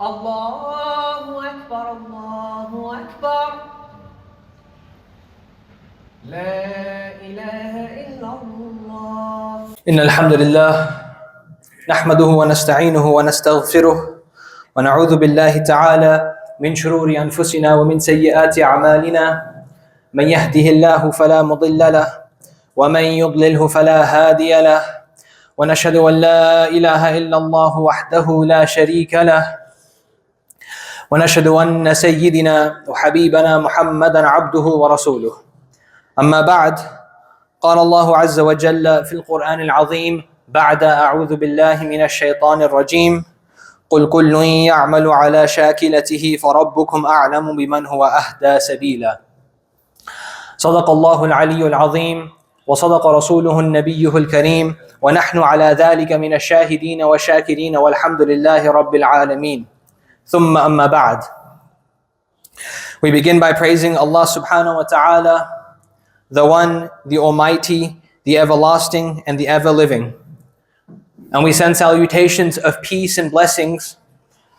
الله أكبر الله أكبر لا إله إلا الله. إن الحمد لله نحمده ونستعينه ونستغفره ونعوذ بالله تعالى من شرور أنفسنا ومن سيئات أعمالنا. من يهده الله فلا مضل له ومن يضلله فلا هادي له، ونشهد أن لا إله إلا الله وحده لا شريك له، ونشهد أن سيدنا وحبيبنا محمدا عبده ورسوله. أما بعد، قال الله عز وجل في القرآن العظيم بعد أعوذ بالله من الشيطان الرجيم: قل كل يعمل على شاكلته فربكم أعلم بمن هو أهدى سبيلا. صدق الله العلي العظيم وصدق رسوله النبي الكريم، ونحن على ذلك من الشاهدين والشاكرين والحمد لله رب العالمين. ثم أما بعد. We begin by praising Allah subhanahu wa ta'ala, the One, the Almighty, the Everlasting and the Ever-Living. And we send salutations of peace and blessings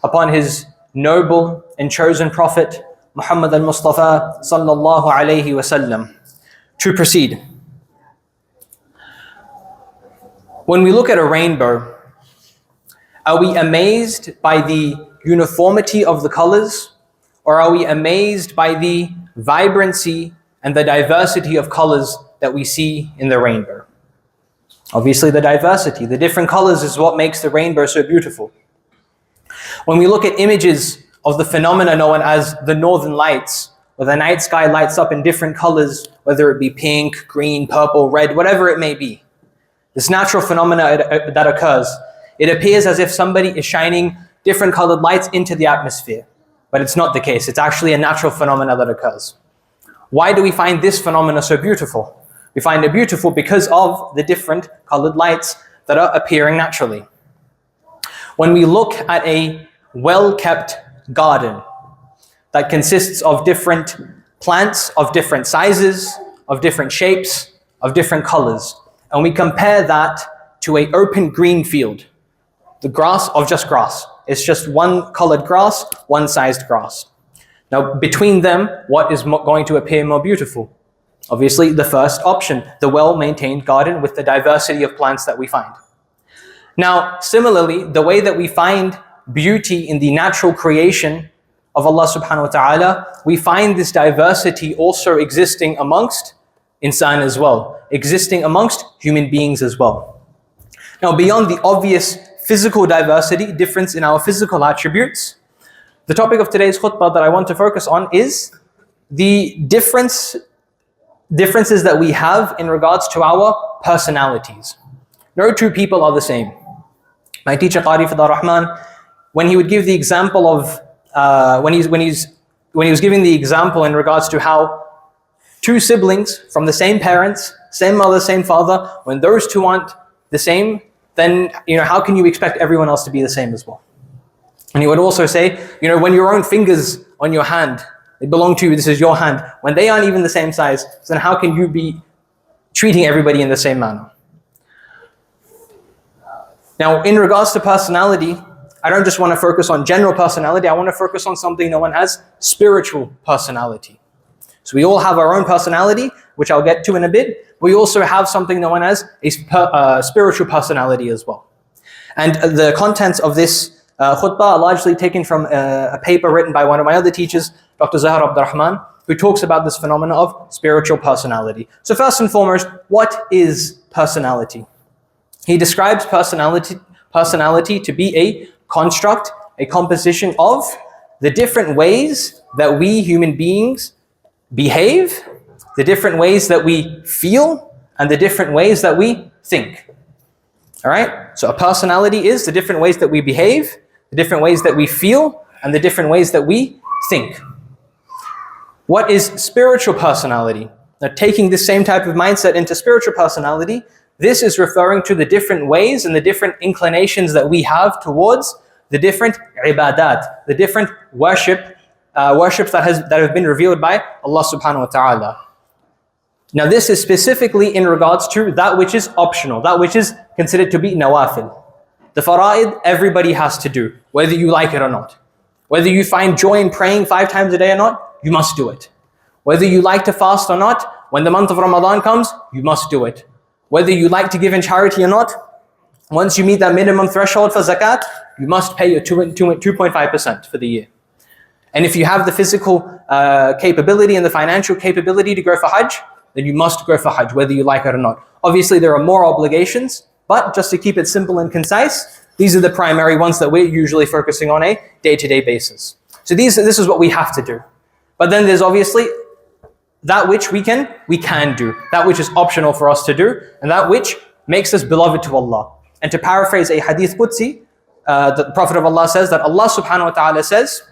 upon His noble and chosen Prophet, Muhammad al-Mustafa sallallahu alayhi wasallam. To proceed. When we look at a rainbow, are we amazed by the uniformity of the colors, or are we amazed by the vibrancy and the diversity of colors that we see in the rainbow? Obviously the diversity, the different colors is what makes the rainbow so beautiful. When we look at images of the phenomena known as the northern lights, where the night sky lights up in different colors, whether it be pink, green, purple, red, whatever it may be, this natural phenomena that occurs, it appears as if somebody is shining different colored lights into the atmosphere. But it's not the case. It's actually a natural phenomena that occurs. Why do we find this phenomena so beautiful? We find it beautiful because of the different colored lights that are appearing naturally. When we look at a well-kept garden that consists of different plants of different sizes, of different shapes, of different colors, and we compare that to an open green field, the grass of just grass. It's just one colored grass, one sized grass. Now between them, what is going to appear more beautiful? Obviously the first option, the well-maintained garden with the diversity of plants that we find. Now similarly, the way that we find beauty in the natural creation of Allah subhanahu wa ta'ala, we find this diversity also existing amongst insan as well, existing amongst human beings as well. Now beyond the obvious physical diversity, difference in our physical attributes, the topic of today's khutbah that I want to focus on is the differences that we have in regards to our personalities. No two people are the same. My teacher Qari Fidar Rahman, when he would give the example of when he was giving the example in regards to how two siblings from the same parents, same mother, same father, when those two aren't the same, then how can you expect everyone else to be the same as well? And he would also say, when your own fingers on your hand, they belong to you, this is your hand, when they aren't even the same size, then how can you be treating everybody in the same manner? Now, in regards to personality, I don't just want to focus on general personality, I want to focus on something known as spiritual personality. So we all have our own personality, which I'll get to in a bit. We also have something known as a spiritual personality as well. And the contents of this khutbah are largely taken from a paper written by one of my other teachers, Dr. Zahra Abdurrahman, who talks about this phenomena of spiritual personality. So first and foremost, what is personality? He describes personality to be a construct, a composition of the different ways that we human beings behave, the different ways that we feel, and the different ways that we think. All right? So a personality is the different ways that we behave, the different ways that we feel, and the different ways that we think. What is spiritual personality? Now, taking this same type of mindset into spiritual personality, this is referring to the different ways and the different inclinations that we have towards the different ibadat, the different worships that have been revealed by Allah subhanahu wa ta'ala. Now this is specifically in regards to that which is optional, that which is considered to be nawafil. The fara'id, everybody has to do, whether you like it or not. Whether you find joy in praying 5 times a day or not, you must do it. Whether you like to fast or not, when the month of Ramadan comes, you must do it. Whether you like to give in charity or not, once you meet that minimum threshold for zakat, you must pay your 2.5% for the year. And if you have the physical capability and the financial capability to go for Hajj, then you must go for Hajj, whether you like it or not. Obviously, there are more obligations, but just to keep it simple and concise, these are the primary ones that we're usually focusing on a day-to-day basis. So this is what we have to do. But then there's obviously that which we can do, that which is optional for us to do, and that which makes us beloved to Allah. And to paraphrase a hadith Qudsi, the Prophet of Allah says that Allah subhanahu wa ta'ala says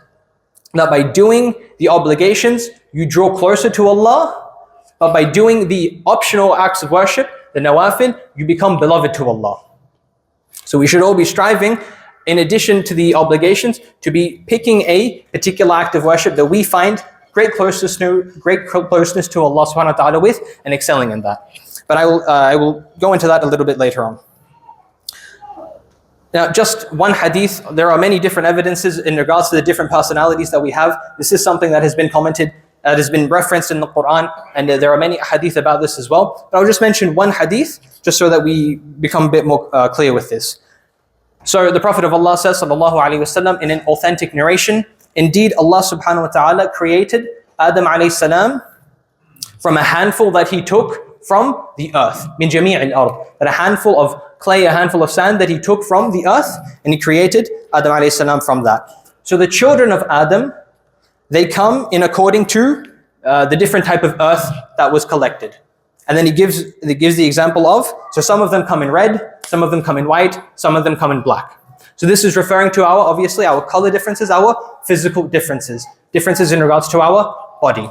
that by doing the obligations, you draw closer to Allah, but by doing the optional acts of worship, the nawafil, you become beloved to Allah. So we should all be striving, in addition to the obligations, to be picking a particular act of worship that we find great closeness to Allah subhanahu wa ta'ala with, and excelling in that. But I will go into that a little bit later on. Now, just one hadith, there are many different evidences in regards to the different personalities that we have. This is something that has been commented, that has been referenced in the Quran, and there are many hadith about this as well. But I'll just mention one hadith, just so that we become a bit more clear with this. So the Prophet of Allah says, sallallahu alaihi wasallam, in an authentic narration, indeed Allah subhanahu wa ta'ala created Adam alayhi salam from a handful that he took from the earth, min jami' al-ard, that a handful of clay, a handful of sand that he took from the earth, and he created Adam alayhi salam from that. So the children of Adam, they come in according to the different type of earth that was collected. And then he gives the example of, so some of them come in red, some of them come in white, some of them come in black. So this is referring to obviously our color differences, our physical differences in regards to our body.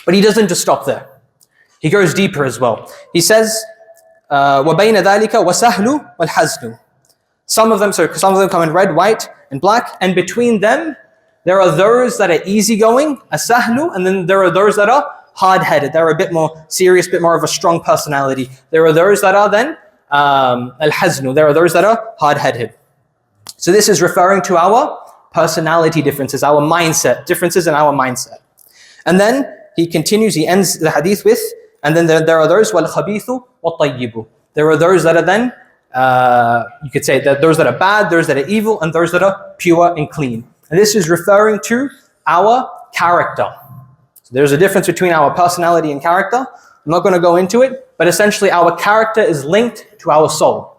But he doesn't just stop there. He goes deeper as well. He says, وَبَيْنَ ذَلِكَ وَسَهْلُ وَالْحَزْنُ. Some of them come in red, white, and black, and between them, there are those that are easygoing, as-sahlu, and then there are those that are hard-headed. They're a bit more serious, a bit more of a strong personality. There are those that are then al-haznu. There are those that are hard-headed. So this is referring to our personality differences, our mindset, differences in our mindset. And then he continues, he ends the hadith with, and then there are those, wal-khabithu wa-tayyibu. There are those that are then, you could say that those that are bad, those that are evil, and those that are pure and clean. And this is referring to our character. So there's a difference between our personality and character. I'm not going to go into it, but essentially our character is linked to our soul.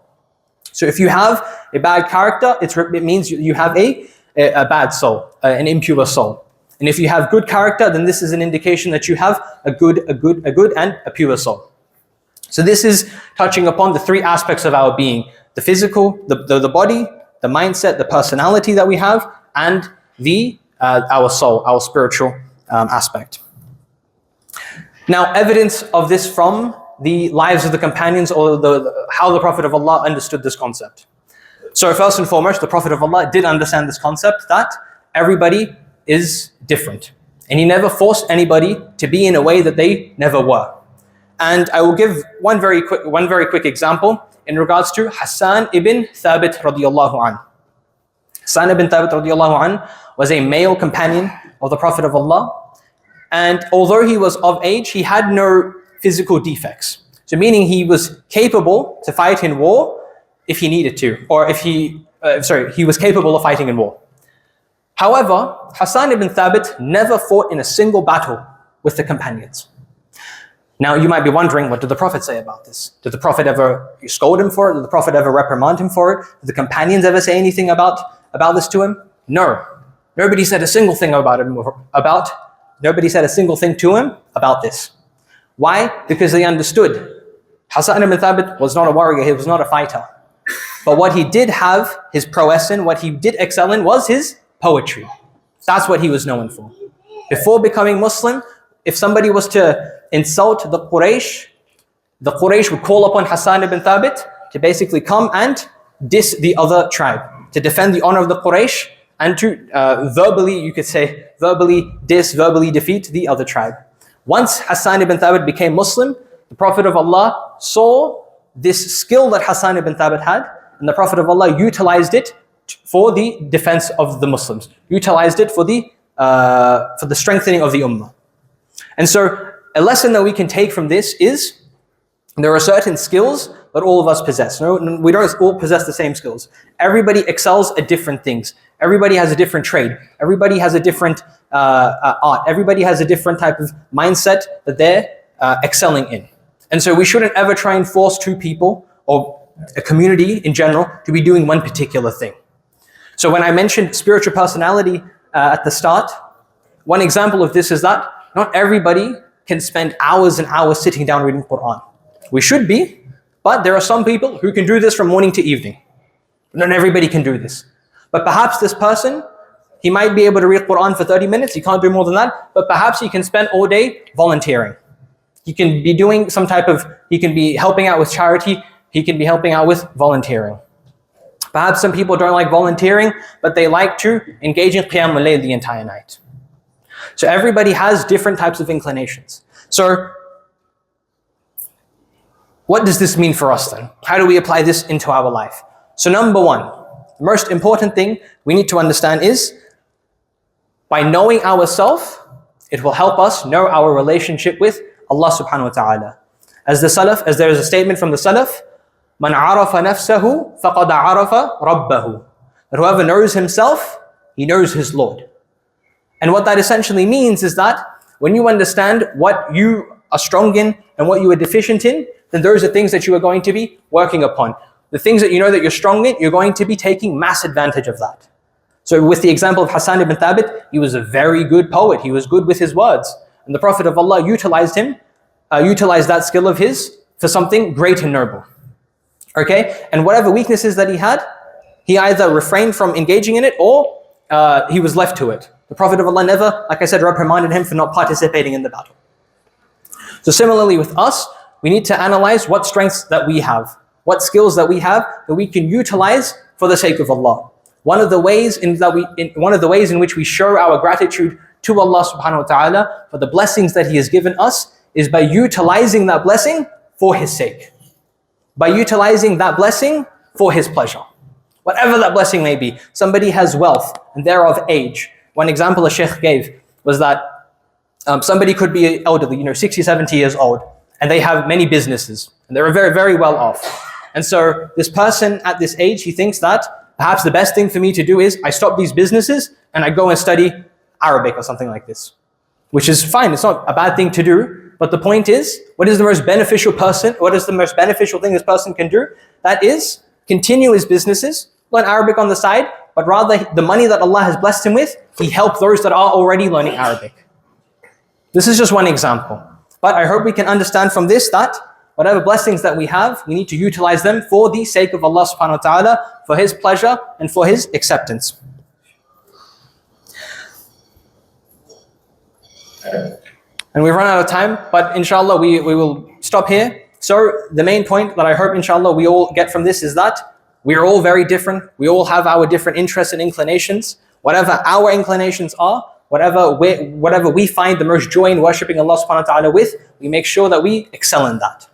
So if you have a bad character, it means you have a bad soul, an impure soul. And if you have good character, then this is an indication that you have a good and a pure soul. So this is touching upon the 3 aspects of our being: the physical, the body, the mindset, the personality that we have, and our soul, our spiritual aspect. Now, evidence of this from the lives of the companions, or how the Prophet of Allah understood this concept. So first and foremost, the Prophet of Allah did understand this concept that everybody is different, and he never forced anybody to be in a way that they never were. And I will give one very quick example in regards to Hassan ibn Thabit radiyallahu anhu. Hassan ibn Thabit radiyallahu anhu was a male companion of the Prophet of Allah, and although he was of age, he had no physical defects. So meaning he was capable to fight in war if he needed to, or if he was capable of fighting in war. However, Hassan ibn Thabit never fought in a single battle with the companions. Now you might be wondering, what did the Prophet say about this? Did the Prophet ever scold him for it? Did the Prophet ever reprimand him for it? Did the companions ever say anything about this to him? No. Nobody said a single thing Nobody said a single thing to him about this. Why? Because they understood. Hassan ibn Thabit was not a warrior, he was not a fighter. But what he did have his prowess in, what he did excel in, was his poetry. That's what he was known for. Before becoming Muslim, if somebody was to insult the Quraysh would call upon Hassan ibn Thabit to basically come and diss the other tribe, to defend the honor of the Quraysh, and to verbally diss, verbally defeat the other tribe. Once Hassan ibn Thabit became Muslim, the Prophet of Allah saw this skill that Hassan ibn Thabit had, and the Prophet of Allah utilized it for the defense of the Muslims, utilized it for the strengthening of the ummah. And so a lesson that we can take from this is there are certain skills that all of us possess. No, we don't all possess the same skills. Everybody excels at different things. Everybody has a different trade. Everybody has a different art. Everybody has a different type of mindset that they're excelling in. And so we shouldn't ever try and force two people or a community in general to be doing one particular thing. So when I mentioned spiritual personality at the start, one example of this is that not everybody can spend hours and hours sitting down reading Quran. We should be, but there are some people who can do this from morning to evening. Not everybody can do this. But perhaps this person, he might be able to read Quran for 30 minutes, he can't do more than that, but perhaps he can spend all day volunteering. He can be doing some type of, he can be helping out with charity, he can be helping out with volunteering. Perhaps some people don't like volunteering, but they like to engage in Qiyam al-Layl the entire night. So everybody has different types of inclinations. So what does this mean for us then? How do we apply this into our life? So number one, the most important thing we need to understand is by knowing ourselves, it will help us know our relationship with Allah subhanahu wa ta'ala. As there is a statement from the Salaf, Man arafa nafsahu faqad arafa rabbahu. That whoever knows himself, he knows his Lord. And what that essentially means is that when you understand what you are strong in and what you are deficient in, then those are things that you are going to be working upon. The things that you know that you're strong in, you're going to be taking mass advantage of that. So with the example of Hassan ibn Thabit, he was a very good poet. He was good with his words. And the Prophet of Allah utilized that skill of his for something great and noble. Okay? And whatever weaknesses that he had, he either refrained from engaging in it or he was left to it. The Prophet of Allah never, like I said, reprimanded him for not participating in the battle. So similarly with us, we need to analyze what strengths that we have, what skills that we have that we can utilize for the sake of Allah. One of the ways in which we show our gratitude to Allah subhanahu wa ta'ala for the blessings that He has given us is by utilizing that blessing for His sake. By utilizing that blessing for His pleasure. Whatever that blessing may be. Somebody has wealth and they're of age. One example a sheikh gave was that somebody could be elderly, 60, 70 years old, and they have many businesses, and they're very, very well off. And so this person at this age, he thinks that perhaps the best thing for me to do is I stop these businesses and I go and study Arabic or something like this. Which is fine, it's not a bad thing to do, but the point is, what is the most beneficial thing this person can do? That is, continue his businesses, learn Arabic on the side, but rather the money that Allah has blessed him with, he helped those that are already learning Arabic. This is just one example. But I hope we can understand from this that whatever blessings that we have, we need to utilize them for the sake of Allah subhanahu wa ta'ala, for His pleasure and for His acceptance. And we've run out of time, but inshallah we will stop here. So the main point that I hope inshallah we all get from this is that we are all very different. We all have our different interests and inclinations. Whatever our inclinations are, whatever we find the most joy in worshipping Allah subhanahu wa ta'ala with, we make sure that we excel in that.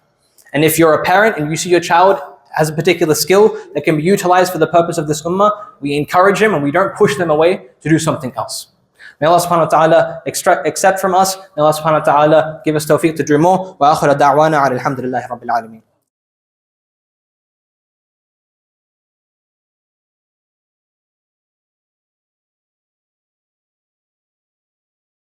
And if you're a parent and you see your child has a particular skill that can be utilized for the purpose of this ummah, we encourage him and we don't push them away to do something else. May Allah subhanahu wa ta'ala accept from us. May Allah subhanahu wa ta'ala give us tawfiq to do more. Wa akhira da'wana alhamdulillahi rabbil alameen.